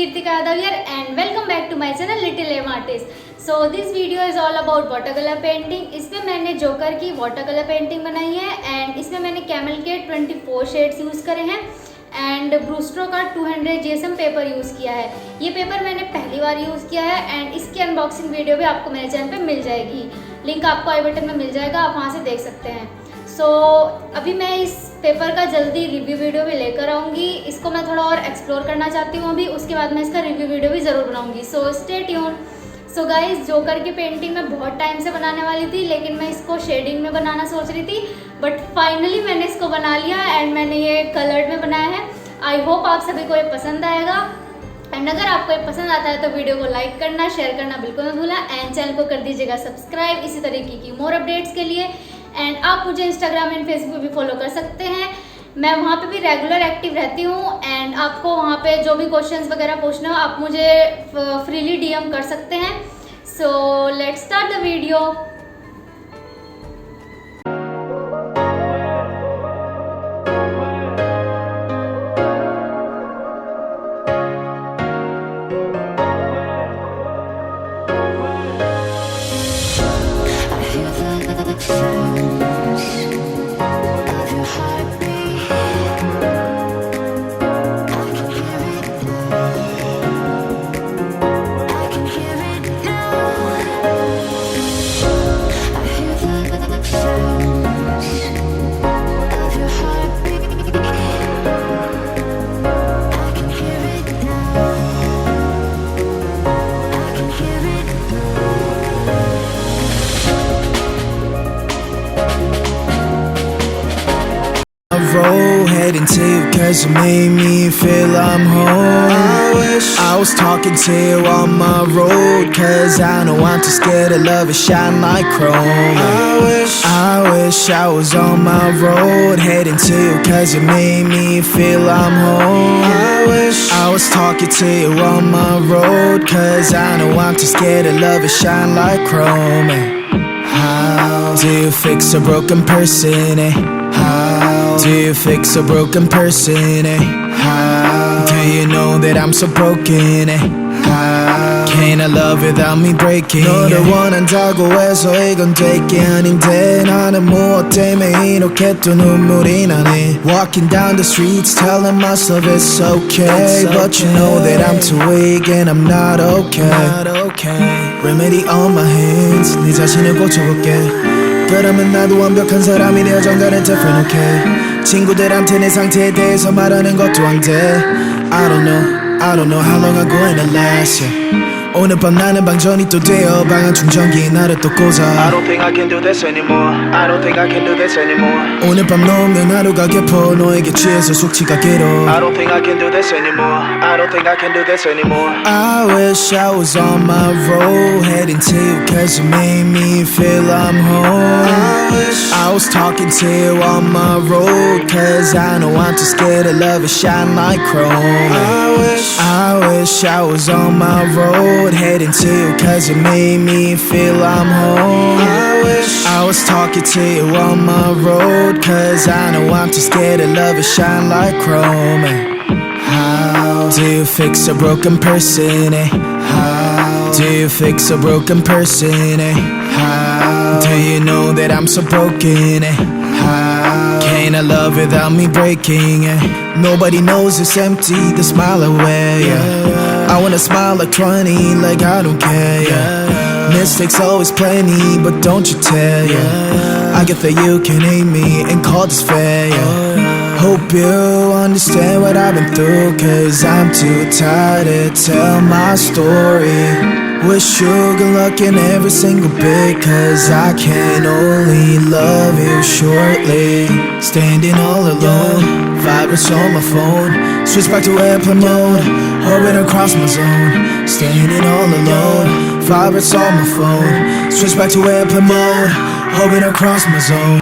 kirtika yadav here and welcome back to my channel Littleaimartist. So this video is all about watercolor painting. इसमें मैंने joker की watercolor painting बनाई है and इसमें मैंने camel के 24 शेड्स यूज़ करे हैं एंड ब्रूस्ट्रो का 200 GSM पेपर यूज़ किया है. ये पेपर मैंने पहली बार यूज़ किया है एंड इसकी अनबॉक्सिंग वीडियो भी आपको मेरे चैनल पे मिल जाएगी. लिंक आपको आई बटन में मिल जाएगा, आप वहाँ से देख सकते हैं. सो अभी मैं इस पेपर का जल्दी रिव्यू वीडियो भी लेकर आऊँगी. इसको मैं थोड़ा और एक्सप्लोर करना चाहती हूँ अभी, उसके बाद मैं इसका रिव्यू वीडियो भी ज़रूर बनाऊँगी. So stay tune. So guys, joker की पेंटिंग मैं बहुत टाइम से बनाने वाली थी, लेकिन मैं इसको शेडिंग में बनाना सोच रही थी, बट फाइनली मैंने इसको बना लिया एंड मैंने ये कलर्ड में बनाया है. आई होप आप सभी को ये पसंद आएगा एंड अगर आपको ये पसंद आता है तो वीडियो को लाइक करना, शेयर करना बिल्कुल मत भूलना एंड चैनल को कर दीजिएगा सब्सक्राइब इसी तरीके की मोर अपडेट्स के लिए. एंड आप मुझे इंस्टाग्राम एंड फेसबुक भी फॉलो कर सकते हैं, मैं वहाँ पे भी रेगुलर एक्टिव रहती हूँ एंड आपको वहाँ पे जो भी क्वेश्चंस वगैरह पूछना हो आप मुझे फ्रीली डीएम कर सकते हैं. So let's start the video. Road heading to you cause you made me feel I'm home. I wish I was talking to you on my road, cause I know I'm too scared to love and shine like chrome. I wish I was on my road heading to you cause you made me feel I'm home. I wish I was talking to you on my road, cause I know I'm too scared to love and shine like chrome. How do you fix a broken person, eh? How do you fix a broken person, eh? How do you know that I'm so broken, eh? How can I love without me breaking? 너를 원한다고 해서 이건 될 게 아닌데 나는 무엇 때문에 이렇게 또 눈물이 나네. Walking down the streets telling myself it's okay, but you know that I'm too weak and I'm not okay. Remedy on my hands, 네 자신을 고쳐볼게. 그러면 나도 완벽한 사람이 되어 정갈은 different, okay. 친구들한테 내 상태에 대해서 말하는 것도 안 돼. I don't know how long I'm going to last, yeah. 오늘 밤 나는 방전이 또 되어 방한 충전기에 나를 또 꽂아. I don't think I can do this anymore. I don't think I can do this anymore. 오늘 밤 너 없는 하루가 깊어 너에게 취해서 숙취가 길어. I don't think I can do this anymore. I don't think I can do this anymore. I wish I was on my road heading to you cause you made me feel I'm home. I wish I was talking to you on my road, cause I know I'm too scared to love and shine like chrome. I wish I was on my road heading to you cause you made me feel I'm home. I wish I was talking to you on my road, cause I know I'm too scared to love and shine like chrome. How do you fix a broken person, eh? How do you fix a broken person, eh? How do you know that I'm so broken, eh? How can I love without me breaking, eh? Nobody knows it's empty, the smile away, yeah. I wanna smile like 20, like I don't care, yeah. Mistakes always plenty, but don't you tell, yeah. I get that you can hate me and call this fair, yeah. Hope you understand what I've been through, cause I'm too tired to tell my story. Wish you good luck in every single bit, cause I can only love you shortly. Standing all alone, vibrates on my phone. Switch back to airplane mode, orbit across my zone. Standing all alone, vibrates on my phone. Switch back to airplane mode, orbit across my zone.